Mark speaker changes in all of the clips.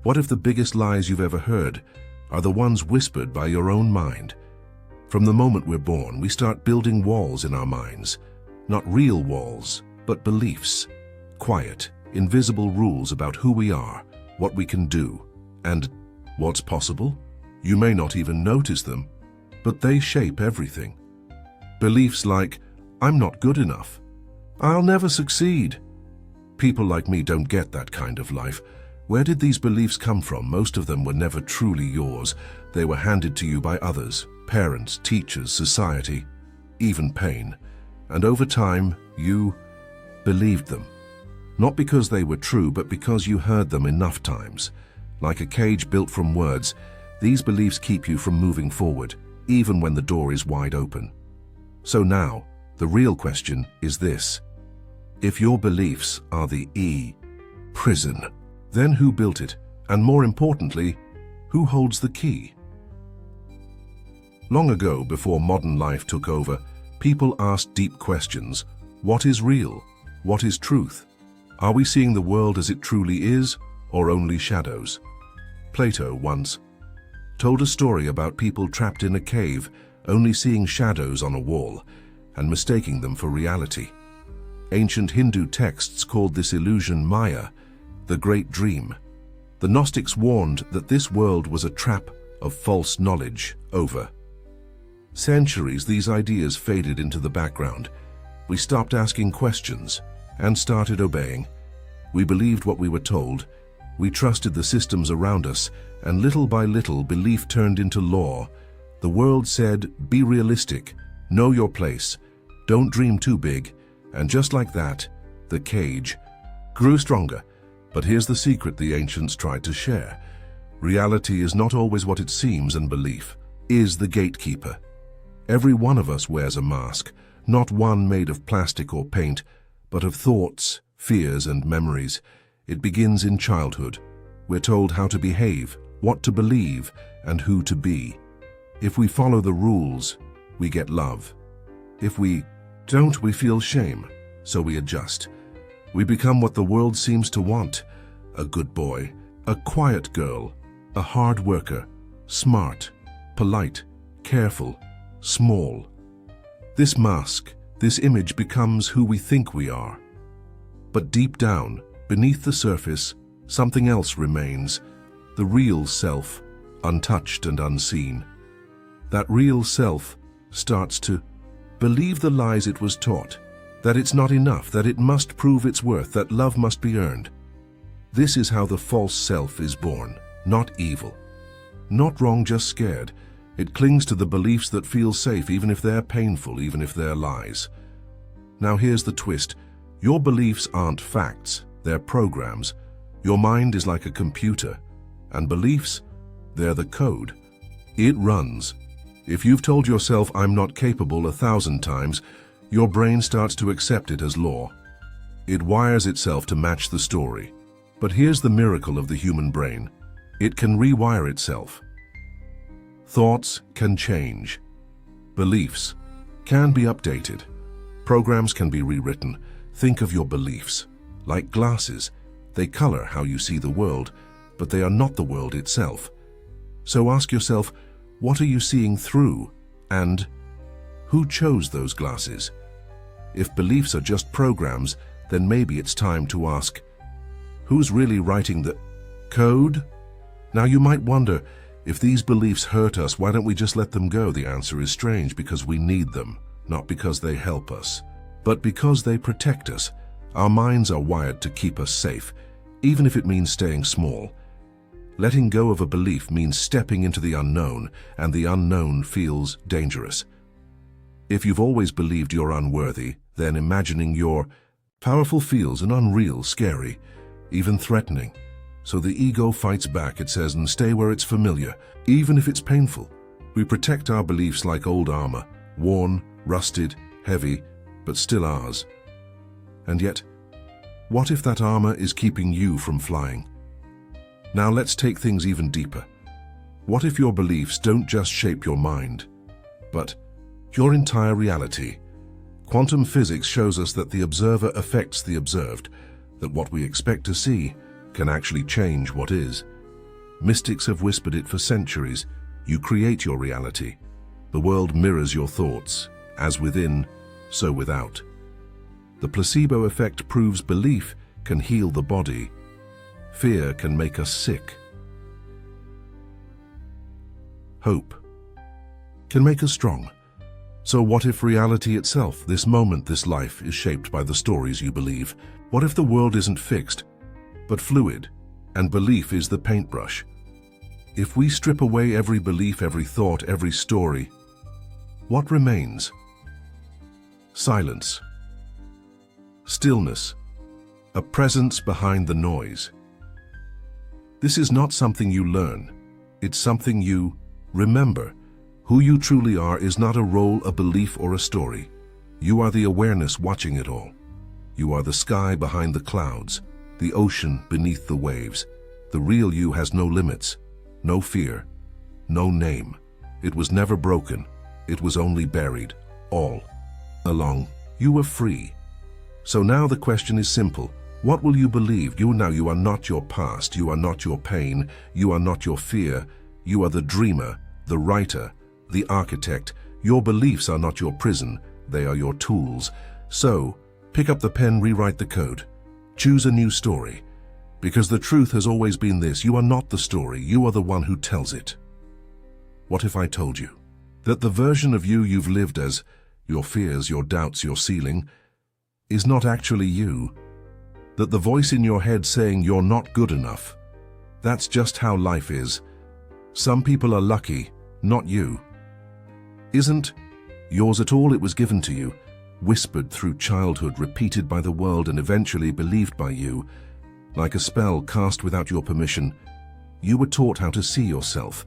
Speaker 1: What if the biggest lies you've ever heard are the ones whispered by your own mind? From the moment we're born, we start building walls in our minds. Not real walls, but beliefs. Quiet, invisible rules about who we are, what we can do, and what's possible. You may not even notice them, but they shape everything. Beliefs like, I'm not good enough. I'll never succeed. People like me don't get that kind of life. Where did these beliefs come from? Most of them were never truly yours. They were handed to you by others, parents, teachers, society, even pain. And over time, you believed them. Not because they were true, but because you heard them enough times. Like a cage built from words, these beliefs keep you from moving forward, even when the door is wide open. So now, the real question is this. If your beliefs are the prison, then who built it? And more importantly, who holds the key? Long ago, before modern life took over, people asked deep questions. What is real? What is truth? Are we seeing the world as it truly is, or only shadows? Plato once told a story about people trapped in a cave, only seeing shadows on a wall, and mistaking them for reality. Ancient Hindu texts called this illusion Maya, the great dream. The Gnostics warned that this world was a trap of false knowledge. Over centuries, these ideas faded into the background. We stopped asking questions and started obeying. We believed what we were told. We trusted the systems around us, and little by little, belief turned into law. The world said, be realistic, know your place, don't dream too big. And just like that, the cage grew stronger. But here's the secret the ancients tried to share. Reality is not always what it seems, and belief is the gatekeeper. Every one of us wears a mask, not one made of plastic or paint, but of thoughts, fears, and memories. It begins in childhood. We're told how to behave, what to believe, and who to be. If we follow the rules, we get love. If we don't, we feel shame, so we adjust. We become what the world seems to want: a good boy, a quiet girl, a hard worker, smart, polite, careful, small. This mask, this image becomes who we think we are. But deep down, beneath the surface, something else remains, the real self, untouched and unseen. That real self starts to believe the lies it was taught, that it's not enough, that it must prove its worth, that love must be earned. This is how the false self is born, not evil, not wrong, just scared. It clings to the beliefs that feel safe, even if they're painful, even if they're lies. Now here's the twist. Your beliefs aren't facts, they're programs. Your mind is like a computer, and beliefs, they're the code. It runs. If you've told yourself, I'm not capable 1,000 times, your brain starts to accept it as law. It wires itself to match the story. But here's the miracle of the human brain. It can rewire itself. Thoughts can change. Beliefs can be updated. Programs can be rewritten. Think of your beliefs like glasses. They color how you see the world, but they are not the world itself. So ask yourself, what are you seeing through? And who chose those glasses? If beliefs are just programs, then maybe it's time to ask, who's really writing the code? Now you might wonder, if these beliefs hurt us, why don't we just let them go? The answer is strange, because we need them, not because they help us, but because they protect us. Our minds are wired to keep us safe, even if it means staying small. Letting go of a belief means stepping into the unknown, and the unknown feels dangerous. If you've always believed you're unworthy, then imagining you're powerful feels unreal, scary, even threatening. So the ego fights back. It says, and stay where it's familiar, even if it's painful. We protect our beliefs like old armor, worn, rusted, heavy, but still ours. And yet, what if that armor is keeping you from flying? Now let's take things even deeper. What if your beliefs don't just shape your mind, but your entire reality? Quantum physics shows us that the observer affects the observed, that what we expect to see can actually change what is. Mystics have whispered it for centuries. You create your reality. The world mirrors your thoughts, as within, so without. The placebo effect proves belief can heal the body. Fear can make us sick. Hope can make us strong. So what if reality itself, this moment, this life, is shaped by the stories you believe? What if the world isn't fixed, but fluid, and belief is the paintbrush? If we strip away every belief, every thought, every story, what remains? Silence. Stillness. A presence behind the noise. This is not something you learn. It's something you remember. Who you truly are is not a role, a belief, or a story. You are the awareness watching it all. You are the sky behind the clouds, the ocean beneath the waves. The real you has no limits, no fear, no name. It was never broken. It was only buried, all along. You were free. So now the question is simple. What will you believe? You are not your past. You are not your pain. You are not your fear. You are the dreamer, the writer, the architect. Your beliefs are not your prison. They are your tools. So, pick up the pen, rewrite the code. Choose a new story. Because the truth has always been this: you are not the story, you are the one who tells it. What if I told you that the version of you you've lived as, your fears, your doubts, your ceiling, is not actually you? That the voice in your head saying you're not good enough, that's just how life is. Some people are lucky, not you. Isn't yours at all. It was given to you, whispered through childhood, repeated by the world, and eventually believed by you. Like a spell cast without your permission, you were taught how to see yourself,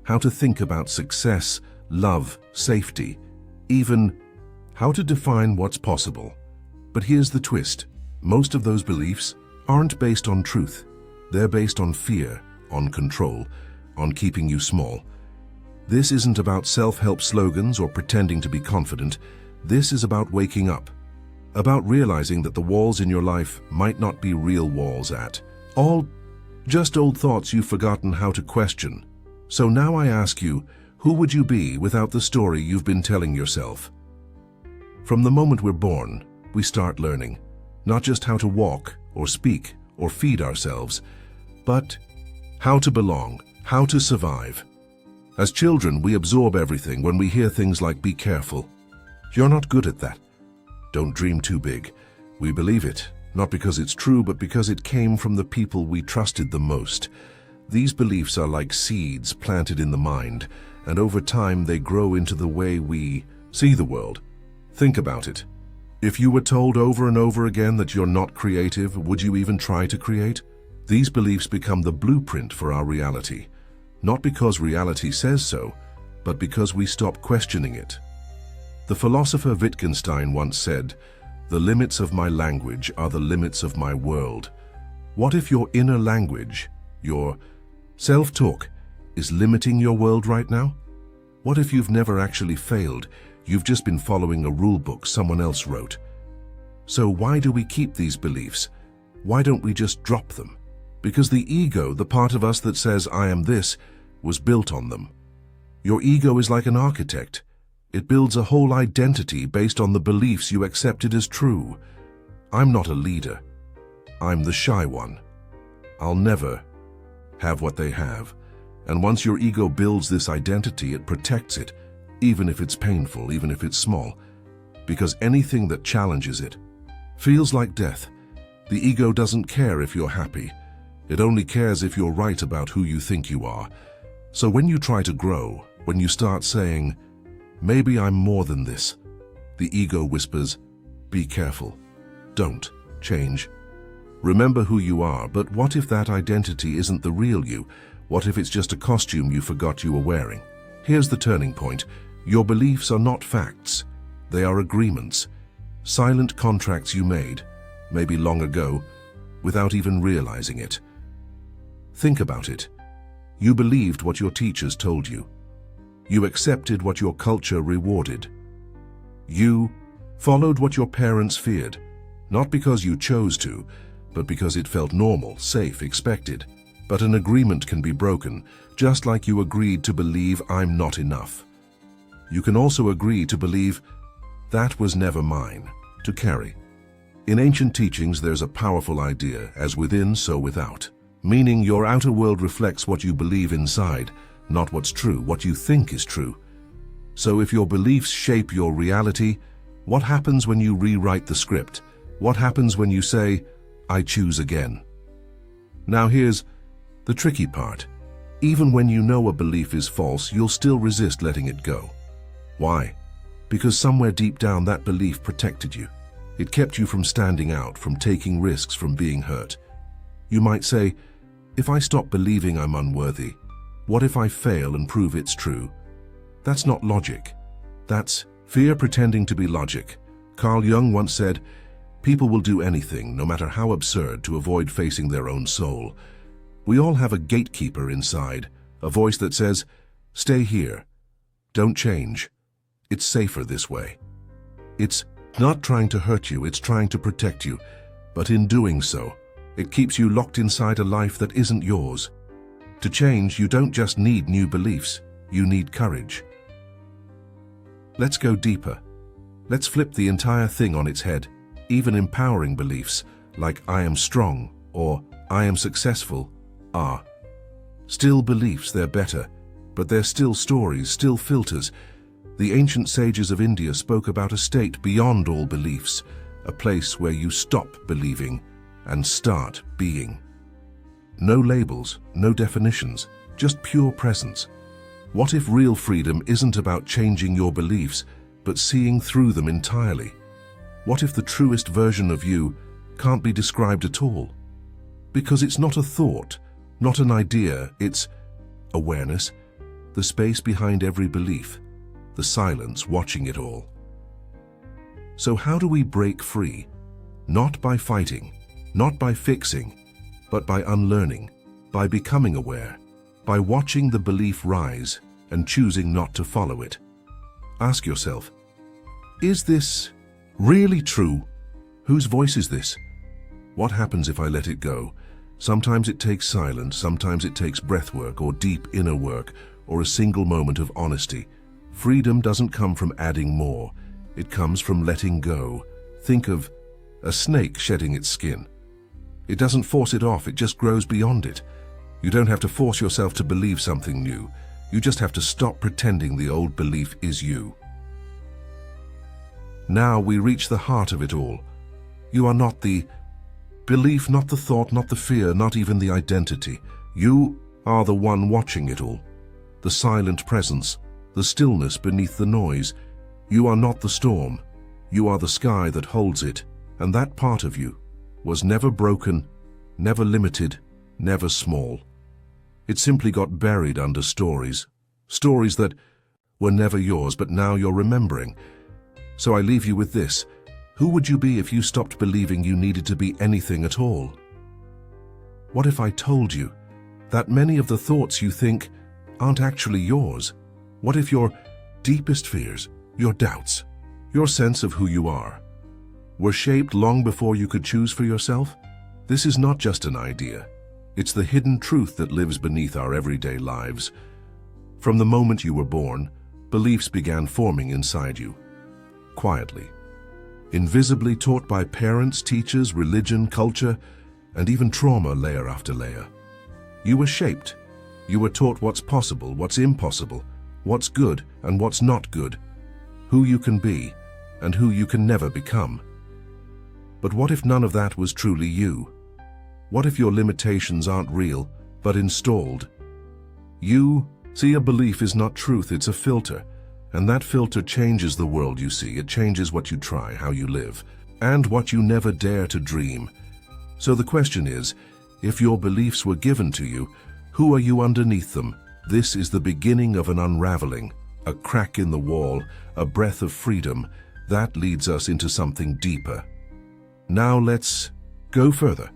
Speaker 1: how to think about success, love, safety, even how to define what's possible. But here's the twist. Most of those beliefs aren't based on truth. They're based on fear, on control, on keeping you small. This isn't about self-help slogans or pretending to be confident. This is about waking up, about realizing that the walls in your life might not be real walls at all, just old thoughts you've forgotten how to question. So now I ask you, who would you be without the story you've been telling yourself? From the moment we're born, we start learning, not just how to walk or speak or feed ourselves, but how to belong, how to survive. As children, we absorb everything. When we hear things like, be careful, you're not good at that, don't dream too big, we believe it, not because it's true, but because it came from the people we trusted the most. These beliefs are like seeds planted in the mind, and over time they grow into the way we see the world. Think about it. If you were told over and over again that you're not creative, would you even try to create? These beliefs become the blueprint for our reality, not because reality says so, but because we stop questioning it. The philosopher Wittgenstein once said, "The limits of my language are the limits of my world." What if your inner language, your self-talk, is limiting your world right now? What if you've never actually failed? You've just been following a rule book someone else wrote. So why do we keep these beliefs? Why don't we just drop them? Because the ego, the part of us that says, I am this, was built on them. Your ego is like an architect. It builds a whole identity based on the beliefs you accepted as true. I'm not a leader. I'm the shy one. I'll never have what they have. And once your ego builds this identity, it protects it, even if it's painful, even if it's small, because anything that challenges it feels like death. The ego doesn't care if you're happy. It only cares if you're right about who you think you are. So when you try to grow, when you start saying, maybe I'm more than this, the ego whispers, be careful. Don't change. Remember who you are, but what if that identity isn't the real you? What if it's just a costume you forgot you were wearing? Here's the turning point. Your beliefs are not facts. They are agreements, silent contracts you made, maybe long ago, without even realizing it. Think about it. You believed what your teachers told you. You accepted what your culture rewarded. You followed what your parents feared, not because you chose to, but because it felt normal, safe, expected. But an agreement can be broken, just like you agreed to believe I'm not enough. You can also agree to believe that was never mine to carry. In ancient teachings, there's a powerful idea, as within, so without, meaning your outer world reflects what you believe inside, not what's true, what you think is true. So if your beliefs shape your reality, what happens when you rewrite the script? What happens when you say, I choose again? Now here's the tricky part. Even when you know a belief is false, you'll still resist letting it go. Why? Because somewhere deep down that belief protected you. It kept you from standing out, from taking risks, from being hurt. You might say, if I stop believing I'm unworthy, what if I fail and prove it's true? That's not logic. That's fear pretending to be logic. Carl Jung once said, people will do anything, no matter how absurd, to avoid facing their own soul. We all have a gatekeeper inside, a voice that says, stay here, don't change. It's safer this way. It's not trying to hurt you, it's trying to protect you. But in doing so, it keeps you locked inside a life that isn't yours. To change, you don't just need new beliefs, you need courage. Let's go deeper. Let's flip the entire thing on its head. Even empowering beliefs, like I am strong or I am successful, are still beliefs. They're better, but they're still stories, still filters. The ancient sages of India spoke about a state beyond all beliefs, a place where you stop believing and start being. No labels, no definitions, just pure presence. What if real freedom isn't about changing your beliefs, but seeing through them entirely? What if the truest version of you can't be described at all? Because it's not a thought, not an idea, it's awareness, the space behind every belief, the silence watching it all. So how do we break free? Not by fighting, not by fixing, but by unlearning, by becoming aware, by watching the belief rise and choosing not to follow it. Ask yourself, is this really true? Whose voice is this? What happens if I let it go? Sometimes it takes silence, sometimes it takes breathwork or deep inner work or a single moment of honesty. Freedom doesn't come from adding more, it comes from letting go. Think of a snake shedding its skin. It doesn't force it off, it just grows beyond it. You don't have to force yourself to believe something new. You just have to stop pretending the old belief is you. Now we reach the heart of it all. You are not the belief, not the thought, not the fear, not even the identity. You are the one watching it all. The silent presence, the stillness beneath the noise. You are not the storm. You are the sky that holds it. And that part of you was never broken, never limited, never small. It simply got buried under stories. Stories that were never yours, but now you're remembering. So I leave you with this. Who would you be if you stopped believing you needed to be anything at all? What if I told you that many of the thoughts you think aren't actually yours? What if your deepest fears, your doubts, your sense of who you are, were shaped long before you could choose for yourself? This is not just an idea. It's the hidden truth that lives beneath our everyday lives. From the moment you were born, beliefs began forming inside you. Quietly, invisibly taught by parents, teachers, religion, culture, and even trauma layer after layer. You were shaped. You were taught what's possible, what's impossible, what's good and what's not good, who you can be and who you can never become. But what if none of that was truly you? What if your limitations aren't real, but installed? You see, a belief is not truth, it's a filter. And that filter changes the world you see. It changes what you try, how you live, and what you never dare to dream. So the question is, if your beliefs were given to you, who are you underneath them? This is the beginning of an unraveling, a crack in the wall, a breath of freedom. That leads us into something deeper. Now let's go further,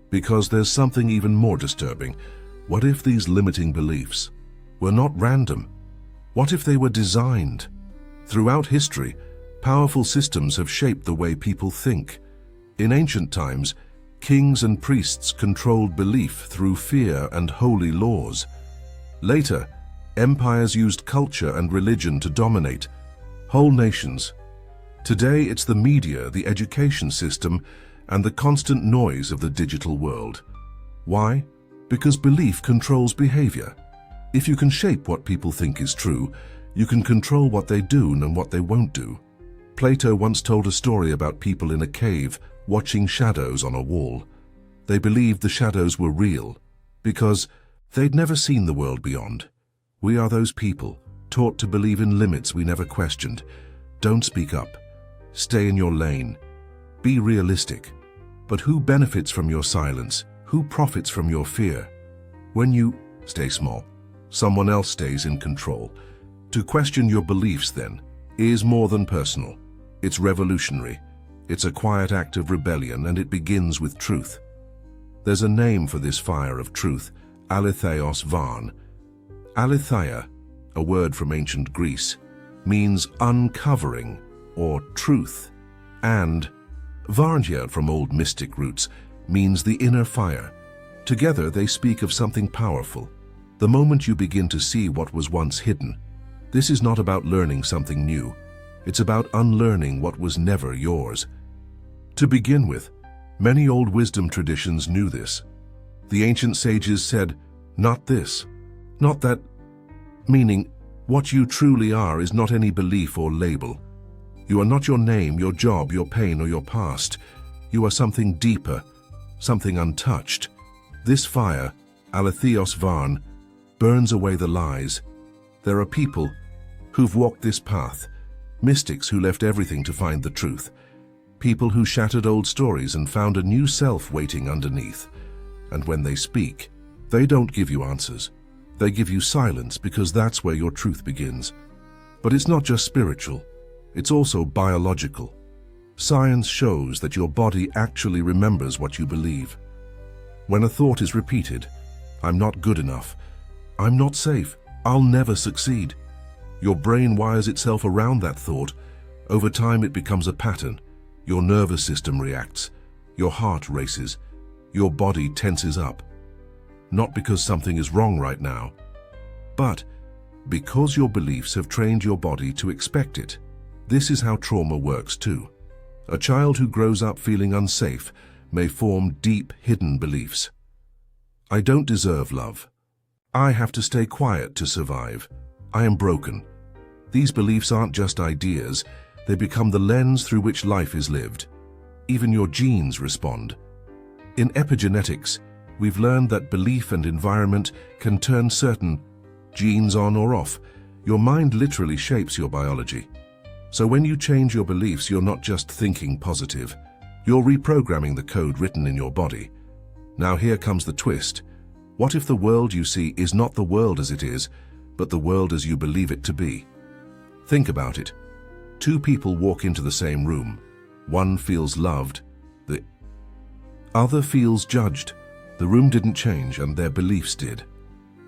Speaker 1: because there's something even more disturbing. What if these limiting beliefs were not random? What if they were designed? Throughout history, powerful systems have shaped the way people think. In ancient times, Kings and priests controlled belief through fear and holy laws. Later, empires used culture and religion to dominate whole nations. Today, it's the media, the education system, and the constant noise of the digital world. Why? Because belief controls behavior. If you can shape what people think is true, you can control what they do and what they won't do. Plato once told a story about people in a cave watching shadows on a wall. They believed the shadows were real because they'd never seen the world beyond. We are those people, taught to believe in limits we never questioned. Don't speak up. Stay in your lane. Be realistic. But who benefits from your silence? Who profits from your fear? When you stay small, someone else stays in control. To question your beliefs, then, is more than personal. It's revolutionary. It's a quiet act of rebellion, and it begins with truth. There's a name for this fire of truth, Aletheios Varn. Aletheia, a word from ancient Greece, means uncovering or truth, and Varn, from old mystic roots, means the inner fire. Together they speak of something powerful. The moment you begin to see what was once hidden. This is not about learning something new. It's about unlearning what was never yours. To begin with, many old wisdom traditions knew this. The ancient sages said, "Not this, not that," meaning, what you truly are is not any belief or label. You are not your name, your job, your pain, or your past. You are something deeper, something untouched. This fire, Aletheios Varn, burns away the lies. There are people who've walked this path, mystics who left everything to find the truth, people who shattered old stories and found a new self waiting underneath. And when they speak, they don't give you answers. They give you silence because that's where your truth begins. But it's not just spiritual, it's also biological. Science shows that your body actually remembers what you believe. When a thought is repeated, "I'm not good enough," "I'm not safe," "I'll never succeed," your brain wires itself around that thought. Over time it becomes a pattern. Your nervous system reacts, your heart races, your body tenses up. Not because something is wrong right now, but because your beliefs have trained your body to expect it. This is how trauma works too. A child who grows up feeling unsafe may form deep, hidden beliefs. I don't deserve love. I have to stay quiet to survive. I am broken. These beliefs aren't just ideas, they become the lens through which life is lived. Even your genes respond. In epigenetics, we've learned that belief and environment can turn certain genes on or off. Your mind literally shapes your biology. So when you change your beliefs, you're not just thinking positive. You're reprogramming the code written in your body. Now here comes the twist. What if the world you see is not the world as it is, but the world as you believe it to be? Think about it. Two people walk into the same room. One feels loved, the other feels judged. The room didn't change and their beliefs did.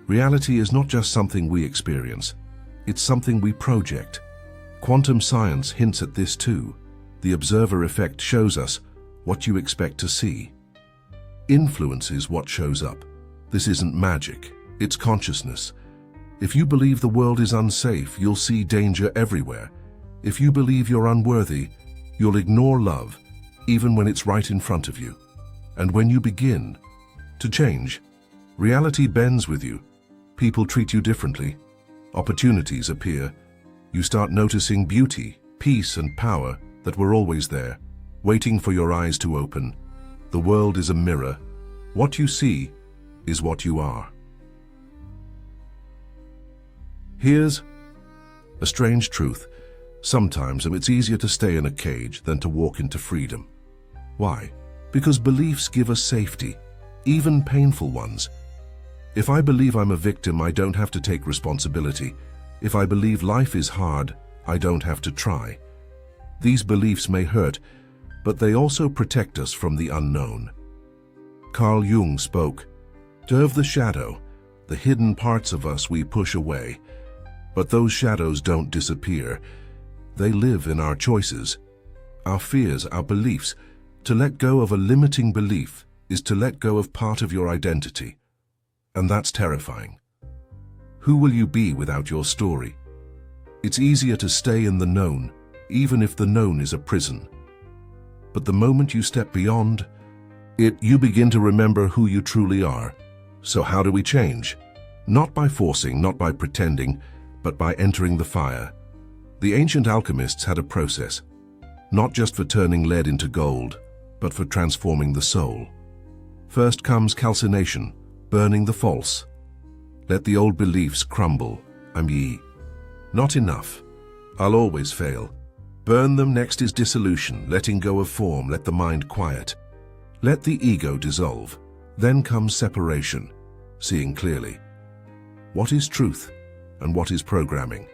Speaker 1: Reality is not just something we experience. It's something we project. Quantum science hints at this too. The observer effect shows us what you expect to see. Influence is what shows up. This isn't magic, it's consciousness. If you believe the world is unsafe, you'll see danger everywhere. If you believe you're unworthy, you'll ignore love, even when it's right in front of you. And when you begin to change, reality bends with you. People treat you differently. Opportunities appear. You start noticing beauty, peace, and power that were always there, waiting for your eyes to open. The world is a mirror. What you see is what you are. Here's a strange truth. Sometimes it's easier to stay in a cage than to walk into freedom. Why? Because beliefs give us safety, even painful ones. If I believe I'm a victim, I don't have to take responsibility. If I believe life is hard, I don't have to try. These beliefs may hurt, but they also protect us from the unknown. Carl Jung spoke, "Of the shadow, the hidden parts of us we push away. But those shadows don't disappear. They live in our choices, our fears, our beliefs. To let go of a limiting belief is to let go of part of your identity. And that's terrifying. Who will you be without your story? It's easier to stay in the known, even if the known is a prison. But the moment you step beyond it, you begin to remember who you truly are. So how do we change? Not by forcing, not by pretending, but by entering the fire. The ancient alchemists had a process, not just for turning lead into gold, but for transforming the soul. First comes calcination, burning the false. Let the old beliefs crumble. I'm ye. Not enough. I'll always fail. Burn them. Next is dissolution, letting go of form, let the mind quiet. Let the ego dissolve. Then comes separation, seeing clearly. What is truth and what is programming?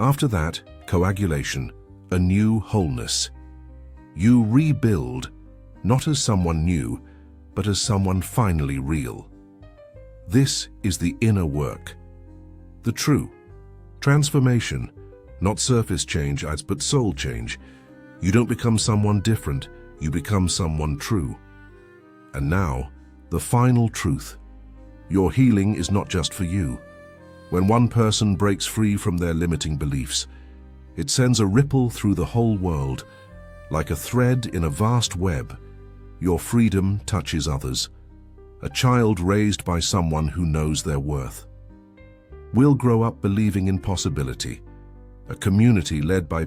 Speaker 1: After that, coagulation, a new wholeness. You rebuild, not as someone new, but as someone finally real. This is the inner work. The true transformation, not surface change, but soul change. You don't become someone different, you become someone true. And now, the final truth. Your healing is not just for you. When one person breaks free from their limiting beliefs, it sends a ripple through the whole world. Like a thread in a vast web, your freedom touches others. A child raised by someone who knows their worth. We'll grow up believing in possibility. A community led by